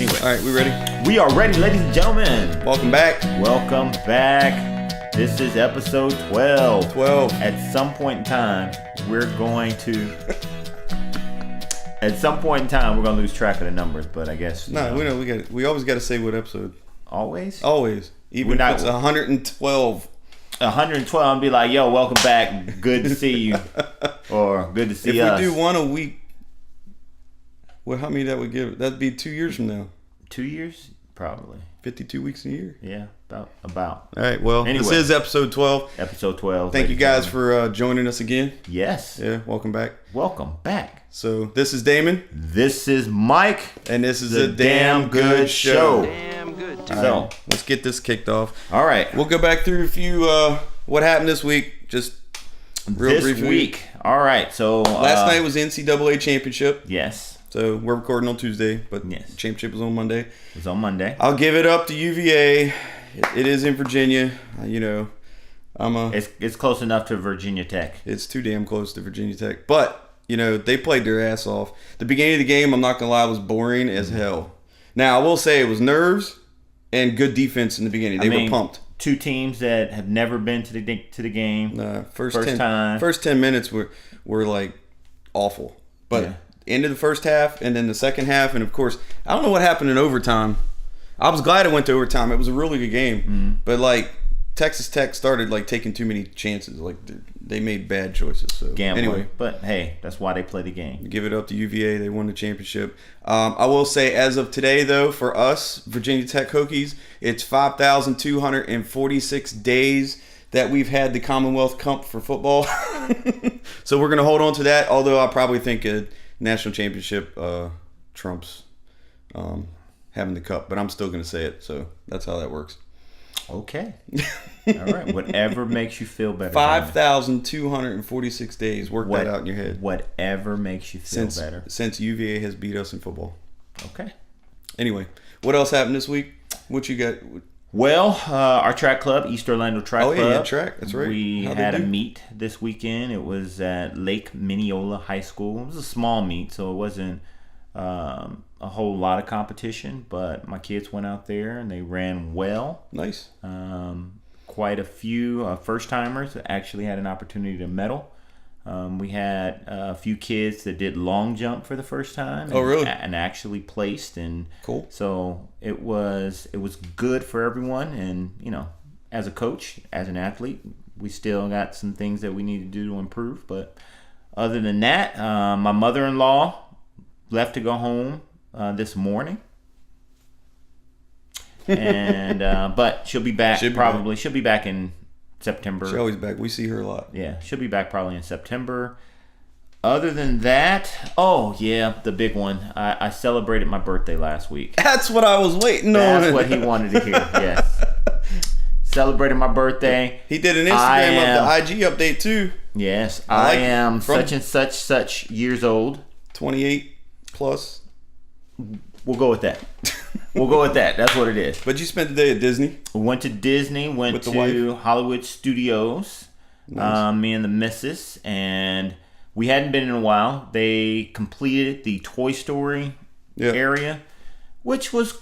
Anyway. All right, we ready? We are ready, ladies and gentlemen. Welcome back. Welcome back. This is episode 12. 12. At some point in time, we're going to... At some point in time, we're going to lose track of the numbers, but I guess... No, we always got to say what episode. Always? Always. Even if it's 112. 112 and be like, yo, welcome back. Good to see you. Or good to see us. If we do one a week, well, how many that would give? That'd be 2 years from now. 2 years? Probably. 52 weeks a year. Yeah, about. All right, well, anyway, this is episode 12. Episode 12. Thank you guys for joining us again. Yes. Yeah, welcome back. Welcome back. So, this is Damon. This is Mike. And this is a Damn Good Show. Damn good. So, let's get this kicked off. All right. We'll go back through a few, what happened this week, just real briefly. This week. All right, so... Last night was the NCAA Championship. Yes. So, we're recording on Tuesday, but yes. Championship was on Monday. It was on Monday. I'll give it up to UVA. It is in Virginia. You know, It's close enough to Virginia Tech. It's too damn close to Virginia Tech. But, you know, they played their ass off. The beginning of the game, I'm not going to lie, was boring as hell. Now, I will say it was nerves and good defense in the beginning. They were pumped. Two teams that have never been to the game. First 10 minutes were like awful. But... Yeah. End of the first half and then the second half, and of course I don't know what happened in overtime. I was glad it went to overtime. It was a really good game, but like Texas Tech started like taking too many chances. Like they made bad choices. So gambling. Anyway, but hey, that's why they play the game. Give it up to UVA. They won the championship. I will say as of today though, for us Virginia Tech Hokies, it's 5,246 days that we've had the Commonwealth Cup for football. So we're gonna hold on to that. Although I probably think national championship trumps having the cup, but I'm still going to say it, so that's how that works. Okay. All right. Whatever makes you feel better. 5,246 days. Work that out in your head. Whatever makes you feel better. Since UVA has beat us in football. Okay. Anyway, what else happened this week? What you got? Well, our track club, East Orlando Track Club. Oh, yeah, track. That's right. We had a meet this weekend. It was at Lake Mineola High School. It was a small meet, so it wasn't a whole lot of competition, but my kids went out there and they ran well. Nice. Quite a few first-timers actually had an opportunity to medal. We had a few kids that did long jump for the first time. Oh, really? And actually placed. And cool. So it was good for everyone. And, you know, as a coach, as an athlete, we still got some things that we need to do to improve. But other than that, my mother-in-law left to go home this morning. And but she'll be back probably. She'll be back in September. She's always back. We see her a lot. Yeah, she'll be back probably in September. Other than that, oh yeah, the big one. I celebrated my birthday last week. That's what I was waiting on. That's what he wanted to hear. Yes. Celebrated my birthday. He did an Instagram of the IG update too. Yes, I am such and such years old. 28 plus. We'll go with that. We'll go with that. That's what it is. But you spent the day at Disney. We went to Disney. Went to Hollywood Studios. Nice. Me and the missus, and we hadn't been in a while. They completed the Toy Story area, which was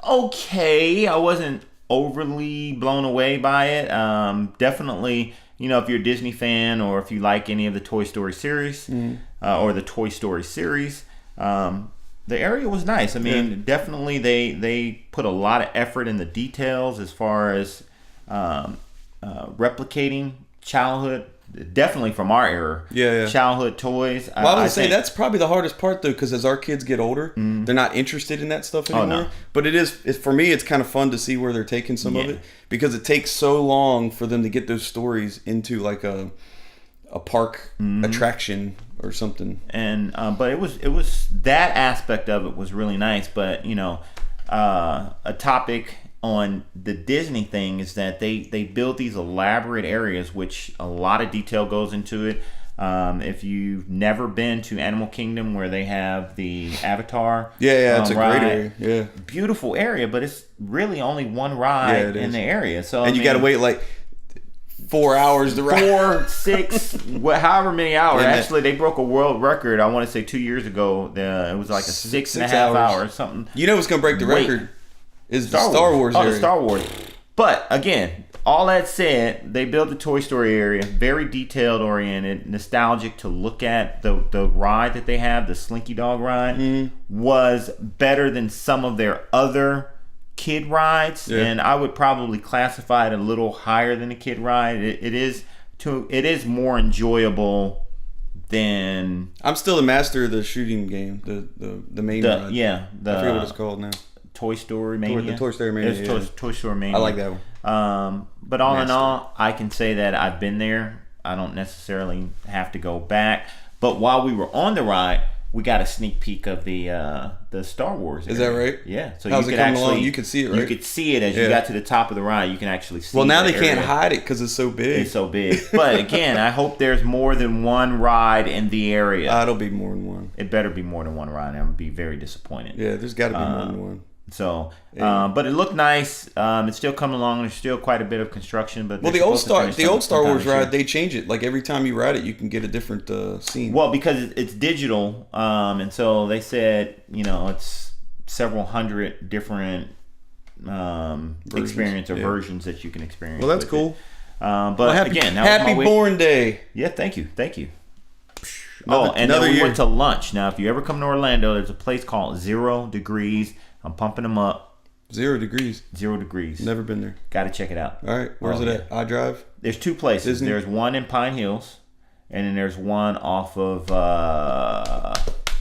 okay. I wasn't overly blown away by it. Definitely, you know, if you're a Disney fan or if you like any of the Toy Story series or the Toy Story series, the area was nice. I mean, definitely they put a lot of effort in the details as far as replicating childhood. Definitely from our era. Childhood toys. Well, I would say that's probably the hardest part, though, because as our kids get older, they're not interested in that stuff anymore. Oh, no. But for me, it's kind of fun to see where they're taking some of it, because it takes so long for them to get those stories into like a park attraction or something. And but it was that aspect of it was really nice. But you know, a topic on the Disney thing is that they build these elaborate areas, which a lot of detail goes into it. If you've never been to Animal Kingdom, where they have the Avatar, it's a great area. Yeah, beautiful area, but it's really only one ride in the area. So and you got to wait like 4 hours to ride. 4, 6, however many hours. Actually, they broke a world record. I want to say 2 years ago. It was like a 6.5 hours, something. You know what's gonna break the record? Is the Star Wars area. The Star Wars. But again, all that said, they built the Toy Story area, very detailed oriented, nostalgic to look at. The ride that they have, the Slinky Dog ride, was better than some of their other kid rides, and I would probably classify it a little higher than a kid ride. It is more enjoyable than. I'm still the master of the shooting game, the main ride. Yeah, I forget what it's called now. Toy Story Mania. The Toy Story Mania. It's Toy Story Mania. I like that one. But all in all, I can say that I've been there. I don't necessarily have to go back. But while we were on the ride, we got a sneak peek of the Star Wars area. Is that right? Yeah. So how's you it could coming actually along? You could see it, right? You could see it as you got to the top of the ride. You can actually see. Well, now they can't hide it because it's so big. It's so big. But again, I hope there's more than one ride in the area. It'll be more than one. It better be more than one ride. I'm gonna be very disappointed. Yeah, there's got to be more than one. So, but it looked nice. It's still coming along. There's still quite a bit of construction, but the old Star Wars ride, they change it. Like every time you ride it, you can get a different scene. Well, because it's digital, and so they said it's several hundred different versions that you can experience. Well, that's cool. But again, happy Born Day. Yeah, thank you. And then we went to lunch. Now, if you ever come to Orlando, there's a place called 0 Degrees. I'm pumping them up. 0 Degrees. 0 Degrees. Never been there. Got to check it out. All right. Where's it at? iDrive? There's 2 places. Disney? There's one in Pine Hills, and then there's one off of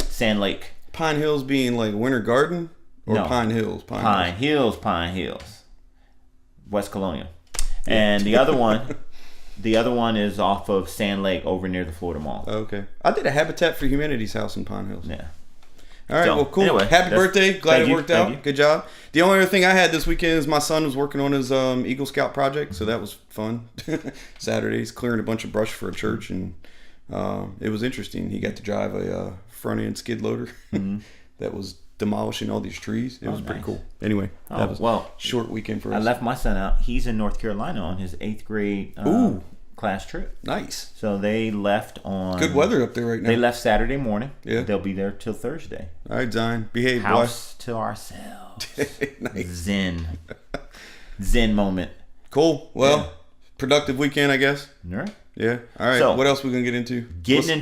Sand Lake. Pine Hills being like Winter Garden? Or No. Pine Hills? Pine Hills. West Colonial. And the other one is off of Sand Lake over near the Florida Mall. Okay. I did a Habitat for Humanity's house in Pine Hills. Yeah. All right, well, cool. Anyway, happy birthday. Glad it worked out. You. Good job. The only other thing I had this weekend is my son was working on his Eagle Scout project, so that was fun. Saturdays, clearing a bunch of brush for a church, and it was interesting. He got to drive a front-end skid loader that was demolishing all these trees. It was pretty cool. Anyway, that was a short weekend for us. I left my son out. He's in North Carolina on his 8th grade class trip. Nice. So they left on... Good weather up there right now. They left Saturday morning. Yeah. They'll be there till Thursday. All right, Zion. Behave, House to ourselves. Nice. Zen moment. Cool. Well, productive weekend, I guess. All right. Yeah. All right. So, what else are we going to get into?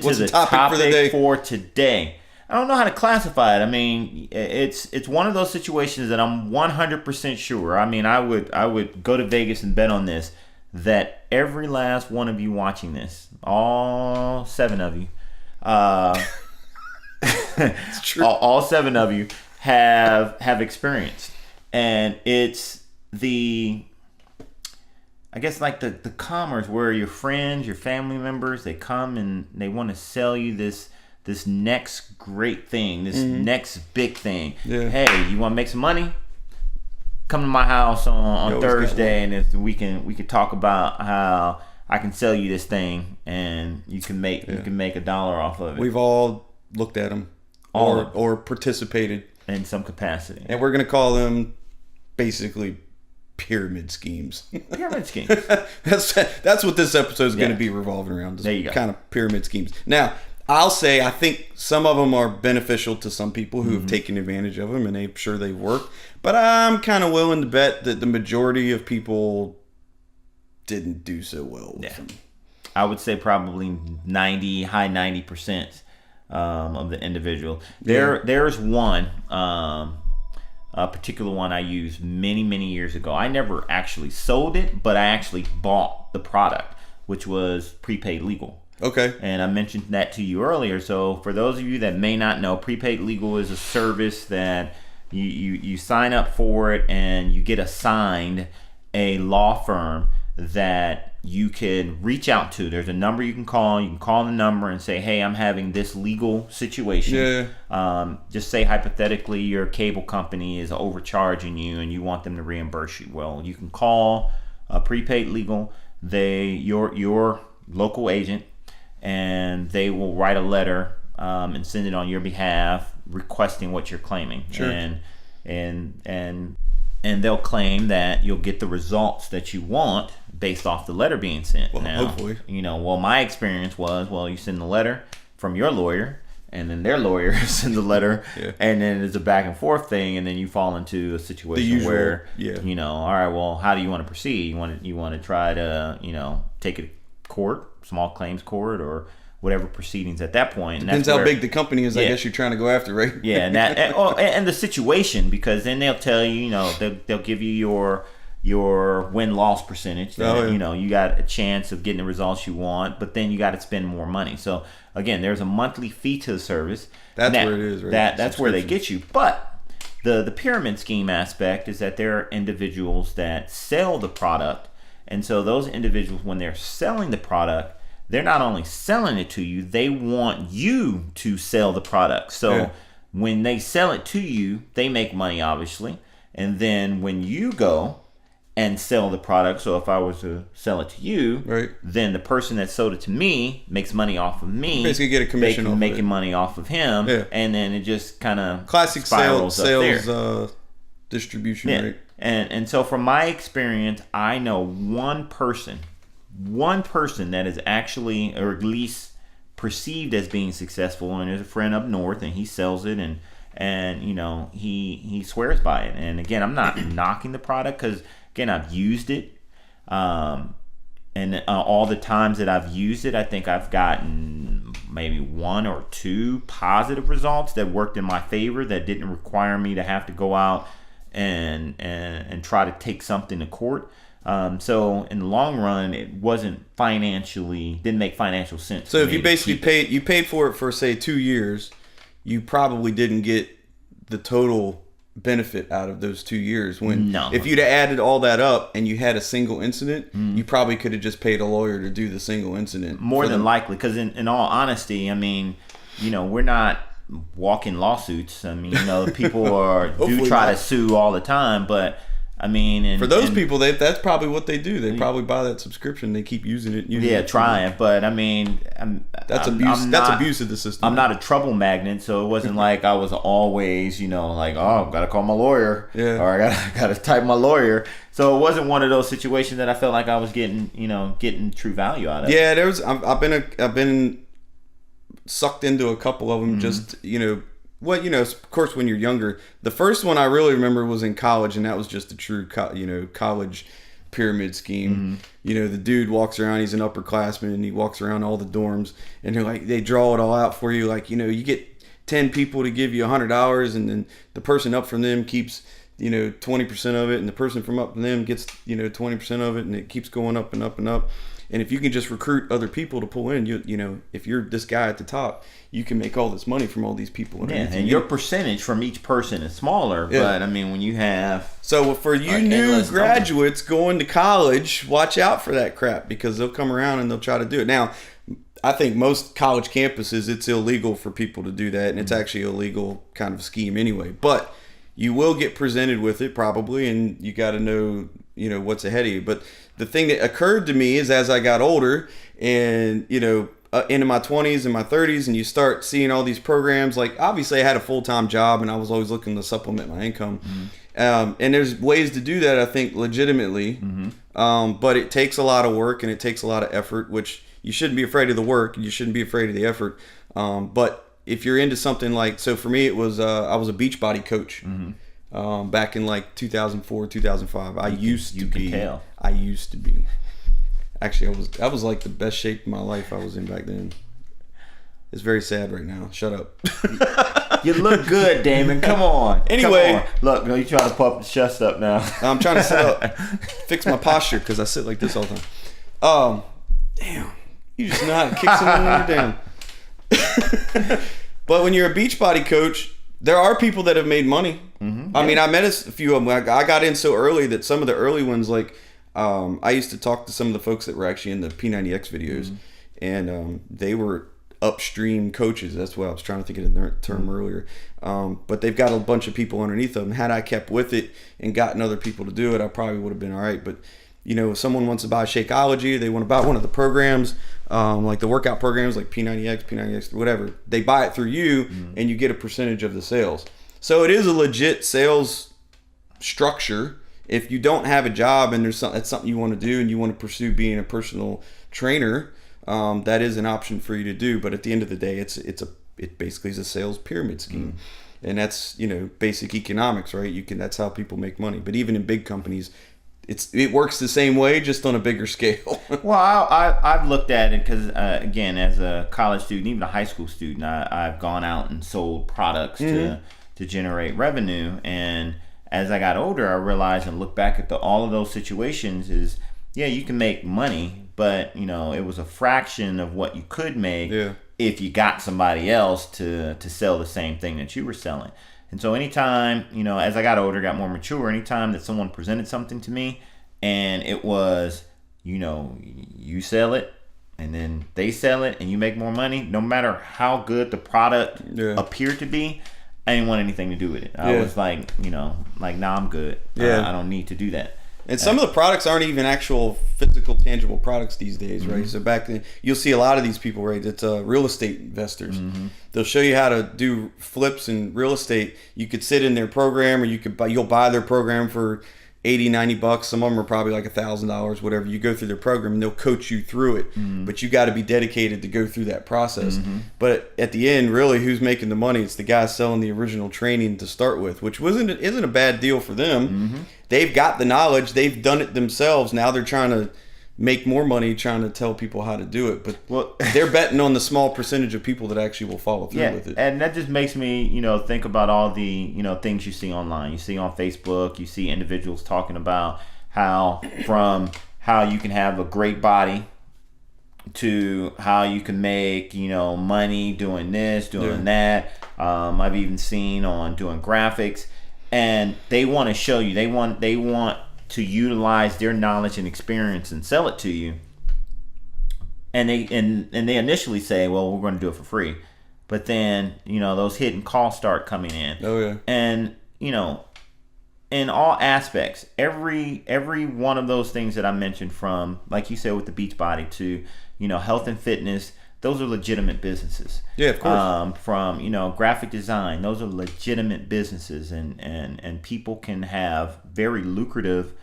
What's the topic for today? I don't know how to classify it. I mean, it's one of those situations that I'm 100% sure. I mean, I would go to Vegas and bet on this, that every last one of you watching this, all 7 of you, it's true. all 7 of you have experienced, and it's I guess like the commerce where your friends, your family members, they come and they want to sell you this next great thing, this next big thing. Yeah. Hey, you want to make some money? Come to my house on Thursday, and we can talk about how I can sell you this thing, and you can make $1 off of it. We've all looked at them, or participated in some capacity, and we're gonna call them basically pyramid schemes. Pyramid schemes. That's what this episode is going to be revolving around. There you go. Kind of pyramid schemes. Now, I'll say I think some of them are beneficial to some people who have taken advantage of them, and I'm sure they've worked. But I'm kind of willing to bet that the majority of people didn't do so well with them. I would say probably high 90% of the individual. There's one, a particular one I used many years ago. I never actually sold it, but I actually bought the product, which was prepaid legal. Okay. And I mentioned that to you earlier. So for those of you that may not know, prepaid legal is a service that you sign up for it, and you get assigned a law firm that you can reach out to. There's a number you can call. You can call the number and say, hey, I'm having this legal situation. Yeah. Just say hypothetically your cable company is overcharging you and you want them to reimburse you. Well, you can call prepaid legal, your local agent, and they will write a letter and send it on your behalf requesting what you're claiming. Sure. And and they'll claim that you'll get the results that you want based off the letter being sent. Well, now, hopefully. My experience was, you send the letter from your lawyer, and then their lawyer sends a letter, and then it's a back and forth thing, and then you fall into a situation where, all right, well, how do you want to proceed? You want to try to, take it to court, small claims court, or whatever proceedings at that point. Depends how big the company is. I guess you're trying to go after, right? Yeah, and the situation, because then they'll tell you, they'll give you your win-loss percentage. That, you got a chance of getting the results you want, but then you got to spend more money. So again, there's a monthly fee to the service. That's where it is, right? That's where they get you. But the pyramid scheme aspect is that there are individuals that sell the product, and so those individuals, when they're selling the product, they're not only selling it to you, they want you to sell the product. So when they sell it to you, they make money, obviously. And then when you go and sell the product, so if I was to sell it to you, then the person that sold it to me makes money off of me. You basically get a commission off making money off of him. Yeah. And then it just kind of classic spirals sales distribution, right? And so from my experience, I know one person that is actually, or at least perceived as being successful, and there's a friend up north, and he sells it, and he swears by it. And again, I'm not knocking the product, because again, I've used it, and all the times that I've used it, I think I've gotten maybe 1 or 2 positive results that worked in my favor, that didn't require me to have to go out and try to take something to court. So in the long run, it didn't make financial sense. So if you basically paid for it for, say, 2 years, you probably didn't get the total benefit out of those 2 years. If you'd have added all that up and you had a single incident, you probably could have just paid a lawyer to do the single incident. More than likely, because in all honesty, I mean, we're not walking lawsuits. I mean, people do try to sue all the time, but I mean, for those people, that's probably what they do. They probably buy that subscription. They keep using it. Trying. But I mean, that's abuse. That's abuse of the system. I'm not a trouble magnet, so it wasn't like I was always, gotta call my lawyer, or I gotta type my lawyer. So it wasn't one of those situations that I felt like I was getting true value out of. Yeah, I've been sucked into a couple of them. Just of course, when you're younger, the first one I really remember was in college, and that was just a true, college pyramid scheme. The dude walks around, he's an upperclassman, and he walks around all the dorms, and they draw it all out for you. Like, you get 10 people to give you $100, and then the person up from them keeps, 20% of it, and the person from up from them gets, 20% of it, and it keeps going up and up and up. And if you can just recruit other people to pull in, if you're this guy at the top, you can make all this money from all these people. And your percentage from each person is smaller. But I mean, when you have... So for you new graduates going to college, watch out for that crap, because they'll come around and they'll try to do it. Now, I think most college campuses, it's illegal for people to do that. And it's actually a legal kind of scheme anyway. But you will get presented with it probably, and you got to know, what's ahead of you. But the thing that occurred to me is, as I got older and, into my 20s and my 30s, and you start seeing all these programs, like obviously I had a full-time job and I was always looking to supplement my income. And there's ways to do that, I think, legitimately. But it takes a lot of work and it takes a lot of effort, which you shouldn't be afraid of the work and you shouldn't be afraid of the effort. But if you're into something like, so for me, it was, I was a beach body coach. Back in like 2004, 2005. I used to be. Actually, I was like the best shape of my life I was in back then. It's very sad right now. Shut up. You look good, Damon. Come on. Anyway. Look, you trying to pump the chest up now. I'm trying to sit up. Fix my posture, because I sit like this all the time. Damn. You just know how to kick someone when you're down. But when you're a beach body coach, there are people that have made money. I mean, I met a few of them. I got in so early that some of the early ones, like, I used to talk to some of the folks that were actually in the P90X videos, and they were upstream coaches. That's what I was trying to think of the term earlier. But they've got a bunch of people underneath them. Had I kept with it and gotten other people to do it, I probably would have been all right. But, if someone wants to buy Shakeology, they want to buy one of the programs, like the workout programs like P90X, whatever. They buy it through you, and you get a percentage of the sales. So it is a legit sales structure. If you don't have a job and that's something you want to do and you want to pursue being a personal trainer, that is an option for you to do. But at the end of the day, it basically is a sales pyramid scheme. And that's, basic economics, right? That's how people make money. But even in big companies, it works the same way, just on a bigger scale. Well, I've looked at it because, again, as a college student, even a high school student, I've gone out and sold products to generate revenue. And as I got older, I realized and looked back at all of those situations is, yeah, you can make money, but, it was a fraction of what you could make if you got somebody else to sell the same thing that you were selling. And so anytime, as I got older, got more mature, anytime that someone presented something to me and it was, you sell it and then they sell it and you make more money, no matter how good the product appeared to be, I didn't want anything to do with it. I was like, nah, I'm good. I don't need to do that. And some of the products aren't even actual physical, tangible products these days, right? So back then, you'll see a lot of these people, right? It's real estate investors. They'll show you how to do flips in real estate. You could sit in their program, or you'll buy their program for $80, $90. Some of them are probably like $1,000, whatever. You go through their program and they'll coach you through it. But you got to be dedicated to go through that process. But at the end, really, who's making the money? It's the guy selling the original training to start with, which isn't a bad deal for them. They've got the knowledge. They've done it themselves. Now they're trying to make more money, trying to tell people how to do it. But they're betting on the small percentage of people that actually will follow through with it. And that just makes me, think about all the, things you see online. You see on Facebook, you see individuals talking about how you can have a great body to how you can make, money doing this, doing that. I've even seen on doing graphics. And they want to show you, they want to utilize their knowledge and experience and sell it to you. And they initially say, well, we're going to do it for free. But then, those hidden costs start coming in. Oh yeah. And, in all aspects, every one of those things that I mentioned, from, like you said, with the Beachbody to, health and fitness, those are legitimate businesses. Yeah, of course. From, graphic design, those are legitimate businesses, and people can have very lucrative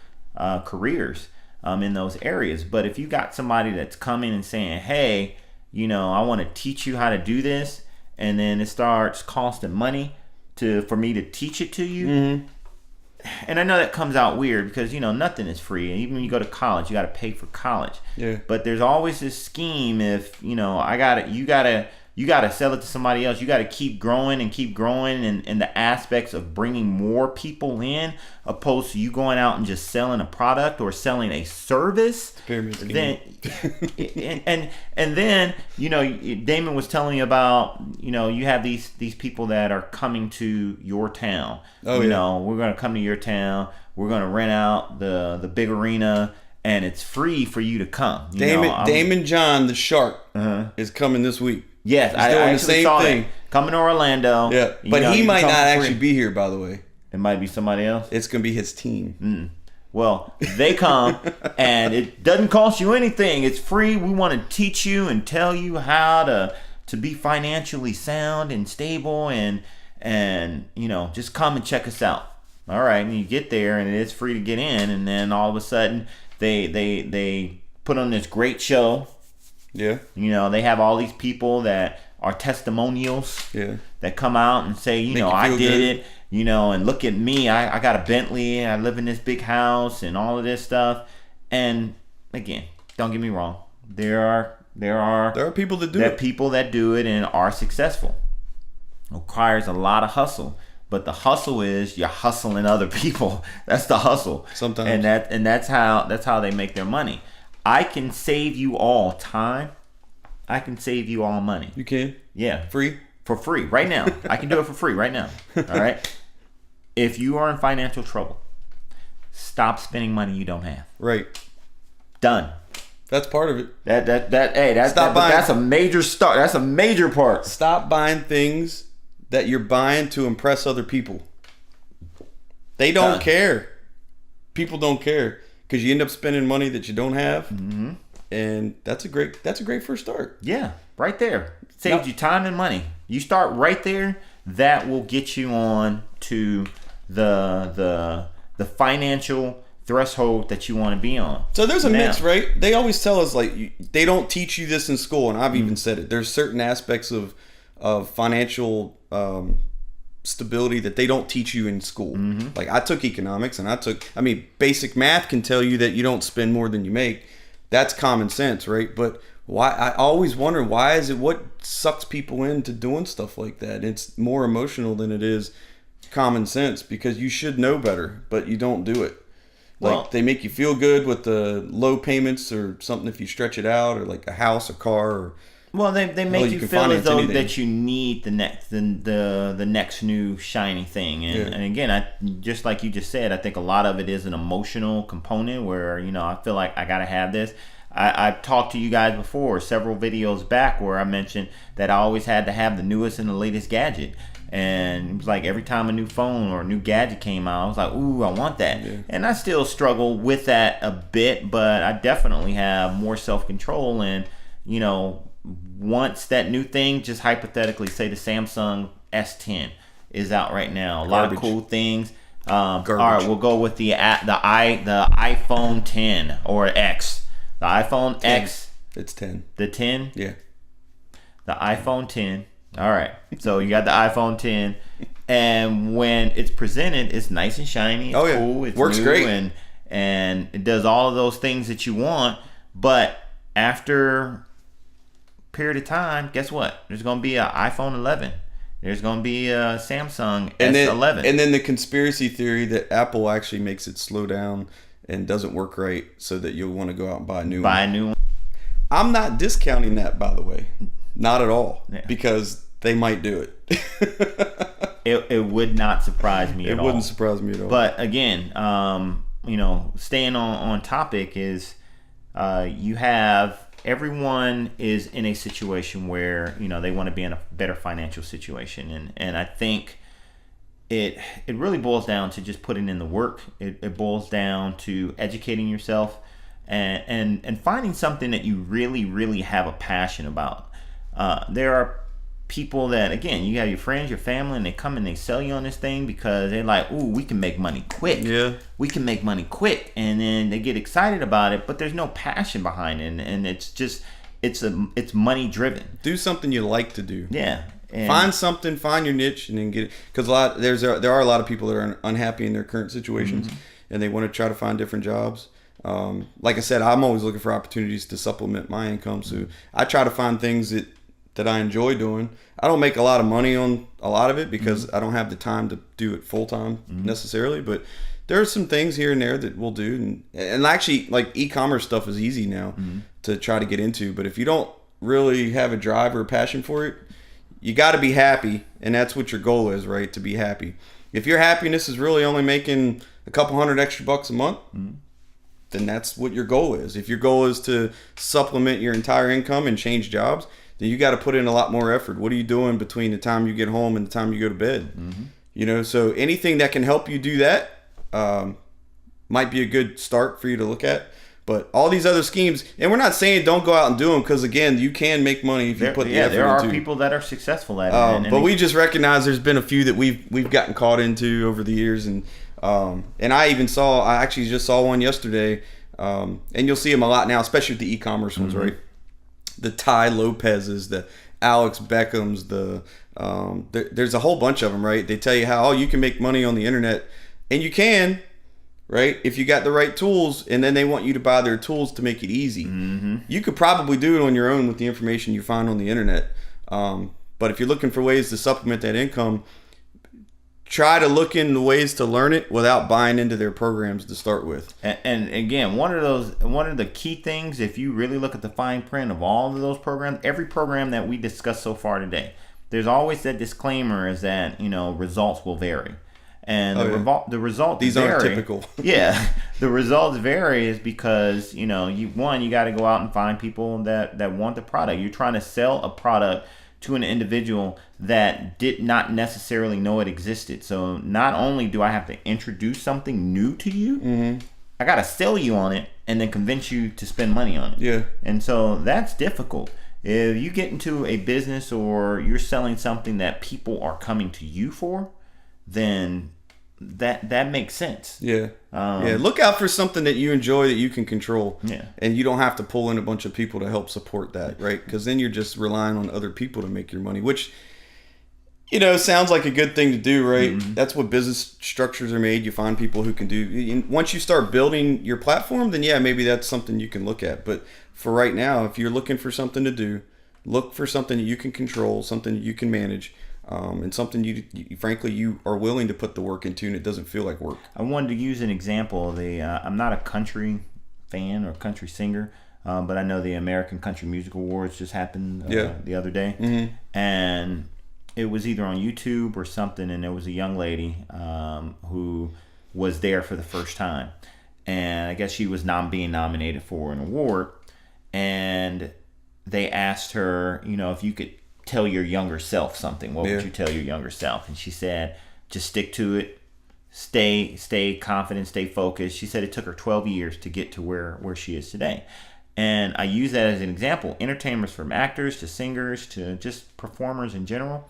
careers in those areas. But if you got somebody that's coming and saying, hey, I want to teach you how to do this, and then it starts costing money for me to teach it to you. And I know that comes out weird because, nothing is free. And even when you go to college, you got to pay for college. Yeah. But there's always this scheme. If, you got to sell it to somebody else. You got to keep growing in the aspects of bringing more people in, opposed to you going out and just selling a product or selling a service. Pyramid scheme. And then, Damon was telling me about, you have these people that are coming to your town. Oh, yeah. We're going to come to your town. We're going to rent out the big arena, and it's free for you to come. Damon John, the shark, is coming this week. Yes, I doing the same thing. Coming to Orlando. Yeah, but he might not actually be here, by the way. It might be somebody else. It's going to be his team. Well, they come, and it doesn't cost you anything. It's free. We want to teach you and tell you how to be financially sound and stable, and just come and check us out. All right, and you get there, and it's free to get in, and then all of a sudden they put on this great show. Yeah. They have all these people that are testimonials. Yeah. That come out and say, I did it, and look at me. I got a Bentley. I live in this big house and all of this stuff. And again, don't get me wrong. There are people that do it. People that do it and are successful. It requires a lot of hustle. But the hustle is you're hustling other people. That's the hustle. Sometimes. And that's how they make their money. I can save you all time. I can save you all money. You can? Yeah. Free? For free, right now. I can do it for free right now. All right? If you are in financial trouble, stop spending money you don't have. Right. Done. That's part of it. That's a major start. That's a major part. Stop buying things that you're buying to impress other people. They don't care. People don't care. Because you end up spending money that you don't have, and that's a great first start. Yeah, right there. Saves you time and money. You start right there. That will get you on to the the financial threshold that you want to be on. So there's a mix, right? They always tell us like they don't teach you this in school, and I've even said it. There's certain aspects of financial stability that they don't teach you in school. Like I took economics, and basic math can tell you that you don't spend more than you make. That's common sense, right? But why? I always wonder, why is it, what sucks people into doing stuff like that? It's more emotional than it is common sense, because you should know better, but you don't do it. Like they make you feel good with the low payments or something if you stretch it out, or like a house, a car, or they make you feel as though that you need the next new shiny thing. And again, I just like you just said, I think a lot of it is an emotional component where, I feel like I gotta have this. I've talked to you guys before, several videos back, where I mentioned that I always had to have the newest and the latest gadget. And it was like every time a new phone or a new gadget came out, I was like, ooh, I want that. Yeah. And I still struggle with that a bit, but I definitely have more self-control. And, once that new thing, just hypothetically, say the Samsung S10 is out right now. A lot of cool things. All right, we'll go with the iPhone 10 or X. The iPhone 10. X. It's 10. The 10? Yeah. The iPhone 10. All right. So you got the iPhone 10, and when it's presented, it's nice and shiny. It's cool. It works great, and it does all of those things that you want. But after a period of time, guess what? There's going to be an iPhone 11. There's going to be a Samsung S11. And then the conspiracy theory that Apple actually makes it slow down and doesn't work right, so that you'll want to go out and buy a new one. I'm not discounting that, by the way. Not at all, because they might do it. It would not surprise me at all. It wouldn't surprise me at all. But again, staying on topic is, you have, everyone is in a situation where, they want to be in a better financial situation. And I think it really boils down to just putting in the work. It boils down to educating yourself and finding something that you really, really have a passion about. There are people that, again, you have your friends, your family, and they come and they sell you on this thing because they're like, ooh, we can make money quick. Yeah. We can make money quick. And then they get excited about it, but there's no passion behind it. And it's just, it's money driven. Do something you like to do. Yeah. And find your niche, and then get it. Because there are a lot of people that are unhappy in their current situations, and they want to try to find different jobs. Like I said, I'm always looking for opportunities to supplement my income. So I try to find things that I enjoy doing. I don't make a lot of money on a lot of it because I don't have the time to do it full time necessarily, but there are some things here and there that we'll do. And actually, like, e-commerce stuff is easy now to try to get into, but if you don't really have a drive or a passion for it, you got to be happy, and that's what your goal is, right? To be happy. If your happiness is really only making a couple $100 extra a month, then that's what your goal is. If your goal is to supplement your entire income and change jobs, then you got to put in a lot more effort. What are you doing between the time you get home and the time you go to bed? So anything that can help you do that might be a good start for you to look at. But all these other schemes, and we're not saying don't go out and do them, because again, you can make money if you put the effort into. There are people that are successful at it. But we just recognize there's been a few that we've gotten caught into over the years, and I actually just saw one yesterday, and you'll see them a lot now, especially with the e-commerce ones, right? The Ty Lopez's, the Alex Beckham's, there's a whole bunch of them, right? They tell you how you can make money on the internet, and you can, right? If you got the right tools, and then they want you to buy their tools to make it easy. You could probably do it on your own with the information you find on the internet. But if you're looking for ways to supplement that income, try to look into ways to learn it without buying into their programs to start with. And again, one of the key things, if you really look at the fine print of all of those programs, every program that we discussed so far today, there's always that disclaimer is that, results will vary. And the results these vary. Aren't typical. Yeah, the results vary is because you got to go out and find people that want the product. You're trying to sell a product to an individual that did not necessarily know it existed. So not only do I have to introduce something new to you, I got to sell you on it and then convince you to spend money on it. Yeah. And so that's difficult. If you get into a business or you're selling something that people are coming to you for, then that makes sense. Yeah. Look out for something that you enjoy that you can control. Yeah. And you don't have to pull in a bunch of people to help support that, right? Because then you're just relying on other people to make your money, which, sounds like a good thing to do, right? Mm-hmm. That's what business structures are made. You find people who can do. Once you start building your platform, then maybe that's something you can look at. But for right now, if you're looking for something to do, look for something that you can control, something that you can manage. And something you frankly you are willing to put the work into, and it doesn't feel like work. I wanted to use an example. I'm not a country fan or country singer, but I know the American Country Music Awards just happened the other day, mm-hmm. and it was either on YouTube or something, and there was a young lady who was there for the first time, and I guess she was being nominated for an award, and they asked her, if you could tell your younger self something, what would you tell your younger self? And she said, just stick to it, stay confident, stay focused. She said it took her 12 years to get to where she is today. And I use that as an example. Entertainers, from actors to singers to just performers in general,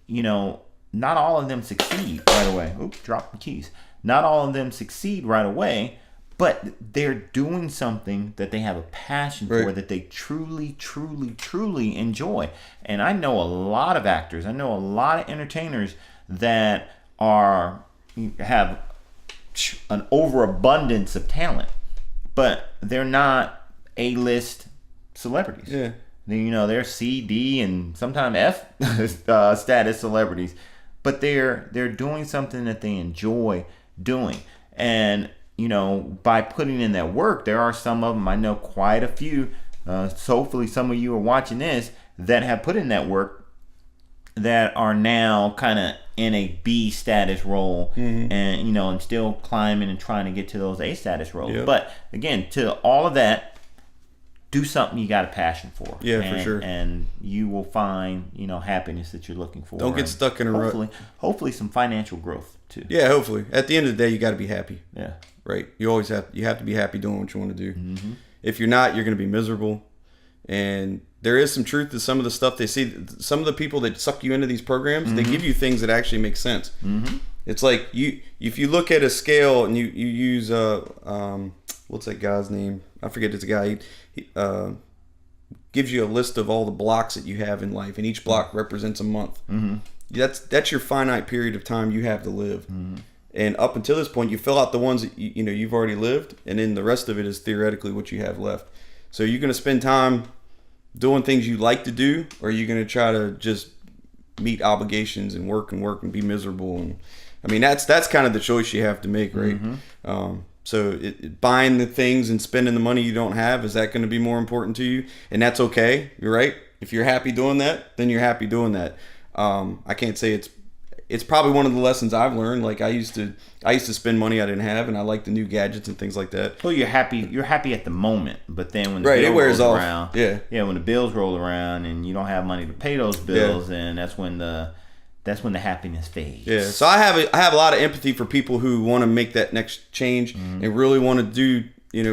not all of them succeed right away. Oops, dropped the keys. Not all of them succeed right away, but they're doing something that they have a passion for, that they truly, truly, truly enjoy. And I know a lot of actors, I know a lot of entertainers that have an overabundance of talent, but they're not A-list celebrities. Yeah. They're C, D, and sometimes F status celebrities, but they're doing something that they enjoy doing. And by putting in that work, there are some of them, I know quite a few, so hopefully some of you are watching this, that have put in that work that are now kind of in a B status role, mm-hmm. and, and still climbing and trying to get to those A status roles. Yep. But again, to all of that, do something you got a passion for. Yeah, for sure. And you will find, happiness that you're looking for. Don't get stuck in a rut. Hopefully some financial growth too. Yeah, hopefully. At the end of the day, you got to be happy. Yeah. Right. You always have to be happy doing what you want to do. Mm-hmm. If you're not, you're going to be miserable. And there is some truth to some of the stuff they see. Some of the people that suck you into these programs, mm-hmm. they give you things that actually make sense. Mm-hmm. It's like if you look at a scale and you use what's that guy's name? I forget. It's a guy. He gives you a list of all the blocks that you have in life, and each block represents a month. Mm-hmm. That's your finite period of time you have to live. Mm-hmm. And up until this point, you fill out the ones that you've already lived, and then the rest of it is theoretically what you have left. So you're going to spend time doing things you like to do, or you're going to try to just meet obligations and work and be miserable. And I mean, that's kind of the choice you have to make, right? Mm-hmm. So buying the things and spending the money you don't have, is that going to be more important to you? And that's okay. You're right. If you're happy doing that, then you're happy doing that. I can't say it's probably one of the lessons I've learned. Like I used to spend money I didn't have, and I like the new gadgets and things like that. Well, you're happy at the moment, but then when the bill bill wears rolls off. around, when the bills roll around and you don't have money to pay those bills, and that's when the happiness fades. Yeah. So I have a lot of empathy for people who want to make that next change, mm-hmm. and really want to do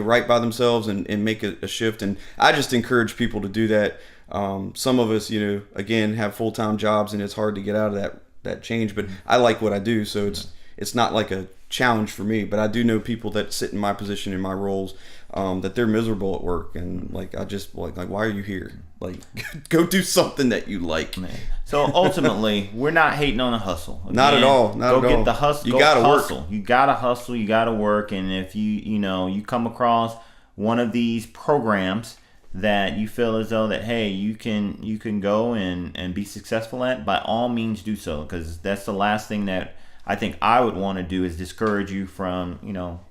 right by themselves and make a shift. And I just encourage people to do that. Some of us, again, have full-time jobs, and it's hard to get out of that change, but I like what I do, so it's not like a challenge for me. But I do know people that sit in my position, in my roles, that they're miserable at work, and like I just like why are you here? Like go do something that you like. Man. So ultimately, we're not hating on the hustle. Again, not at all. Go get the hustle. You gotta hustle. Work. You gotta hustle. You gotta work. And if you come across one of these programs that you feel as though that, hey, you can go and be successful at, by all means do so, because that's the last thing that I think I would want to do, is discourage you from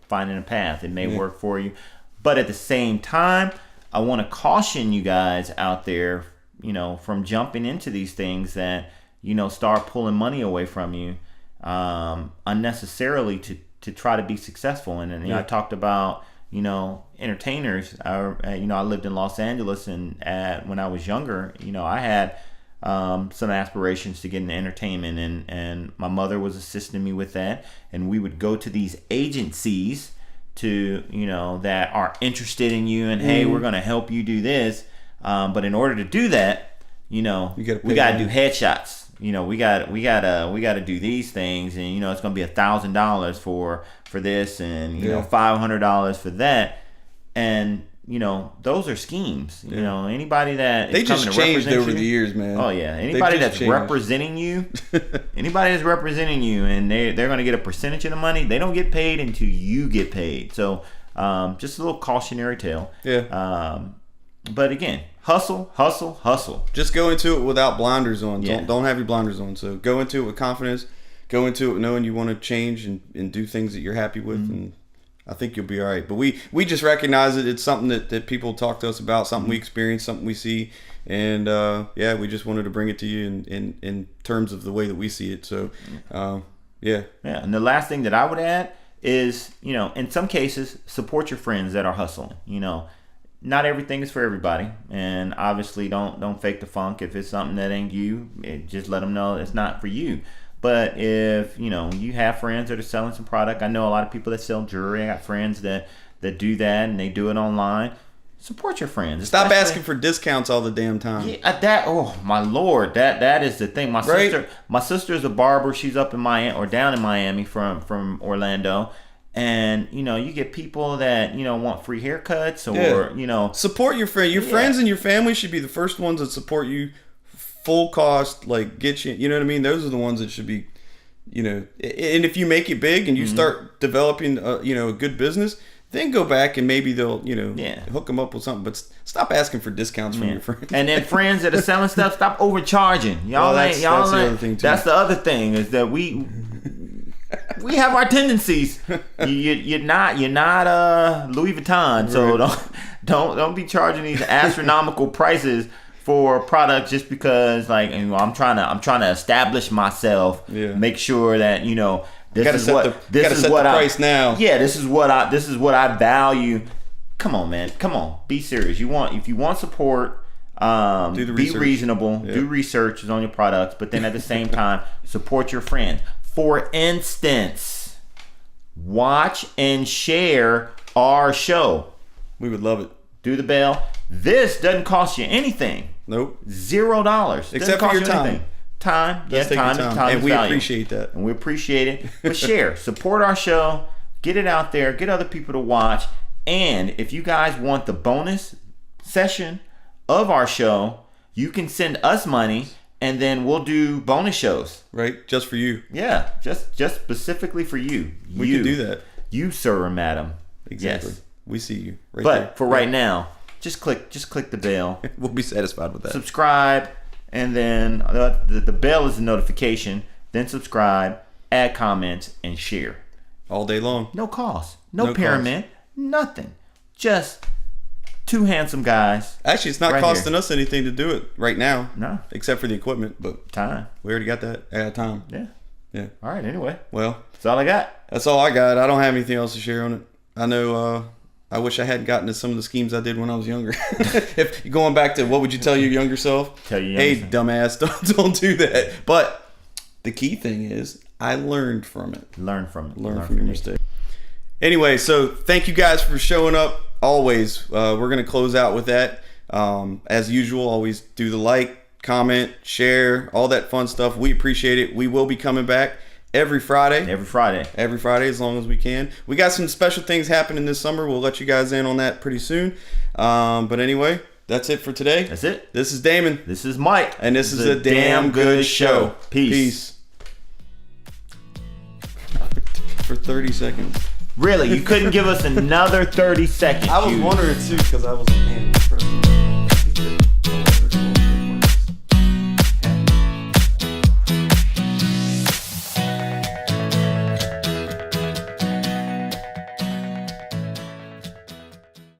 finding a path. It may work for you, but at the same time, I want to caution you guys out there, from jumping into these things that start pulling money away from you unnecessarily to try to be successul. And I talked about entertainers. I lived in Los Angeles, and when I was younger, I had some aspirations to get into entertainment, and my mother was assisting me with that, and we would go to these agencies to that are interested in you, and hey, we're going to help you do this, but in order to do that, we got to do headshots. we gotta do these things, and it's gonna be $1,000 for this, and $500 for that, and those are schemes. Anybody that they just changed over the years, man. Oh yeah, anybody that's representing you, and they're gonna get a percentage of the money. They don't get paid until you get paid. So just a little cautionary tale. Yeah. But again, hustle. Just go into it without blinders on. Don't have your blinders on. So go into it with confidence. Go into it knowing you want to change and do things that you're happy with, and I think you'll be all right. But we just recognize it. It's something that people talk to us about, something we experience, something we see, and we just wanted to bring it to you in terms of the way that we see it. So yeah. And the last thing that I would add is, in some cases, support your friends that are hustling. Not everything is for everybody, and obviously don't fake the funk. If it's something that ain't you, just let them know it's not for you. But if you have friends that are selling some product, I know a lot of people that sell jewelry. I got friends that do that, and they do it online. Support your friends. Stop asking for discounts all the damn time. Yeah, oh my Lord, that is the thing. My sister's a barber. She's up in Miami or down in Miami from Orlando. And you get people that want free haircuts or support your friend. Your friends and your family should be the first ones that support you full cost, like get you. You know what I mean? Those are the ones that should be, And if you make it big and you start developing a good business, then go back and maybe they'll hook them up with something. But stop asking for discounts from your friends. And then friends that are selling stuff, stop overcharging. That's the other thing too. That's the other thing is that we have our tendencies. You're not Louis Vuitton, so don't be charging these astronomical prices for products just because I'm trying to establish myself. Make sure that this is what price now. Yeah, this is what I value. Come on, man. Come on. Be serious. If you want support, be reasonable. Do research on your products, but then at the same time support your friends. For instance, watch and share our show. We would love it. Do the bell. This doesn't cost you anything. Nope. $0. Except for your time. Time. Time and we value. Appreciate that. And we appreciate it. But share. Support our show. Get it out there. Get other people to watch. And if you guys want the bonus session of our show, you can send us money. And then we'll do bonus shows. Right? Just for you. Yeah. Just specifically for you. We can do that. You, sir or madam. Exactly. Yes. We see you. Right but there. For right now, just click the bell. We'll be satisfied with that. Subscribe. And then the bell is a notification. Then subscribe. Add comments. And share. All day long. No cost. No pyramid. Cost. Nothing. Just two handsome guys. Actually, it's not costing us anything to do it right now. No. Except for the equipment, but time. We already got that. I got time. Yeah. All right, anyway. Well, that's all I got. That's all I got. I don't have anything else to share on it. I know I wish I hadn't gotten to some of the schemes I did when I was younger. If going back to what would you tell your younger self? Hey, dumbass, don't do that. But the key thing is I learned from it. Learn from your mistake. Anyway, so thank you guys for showing up. Always, we're going to close out with that. As usual, always do the like, comment, share, all that fun stuff. We appreciate it. We will be coming back every Friday. Every Friday, as long as we can. We got some special things happening this summer. We'll let you guys in on that pretty soon. But anyway, that's it for today. That's it. This is Damon. This is Mike. And this is a Damn Good Show. Peace. For 30 seconds. Really? You couldn't give us another 30 seconds? I was wondering too because I was like, man, this person.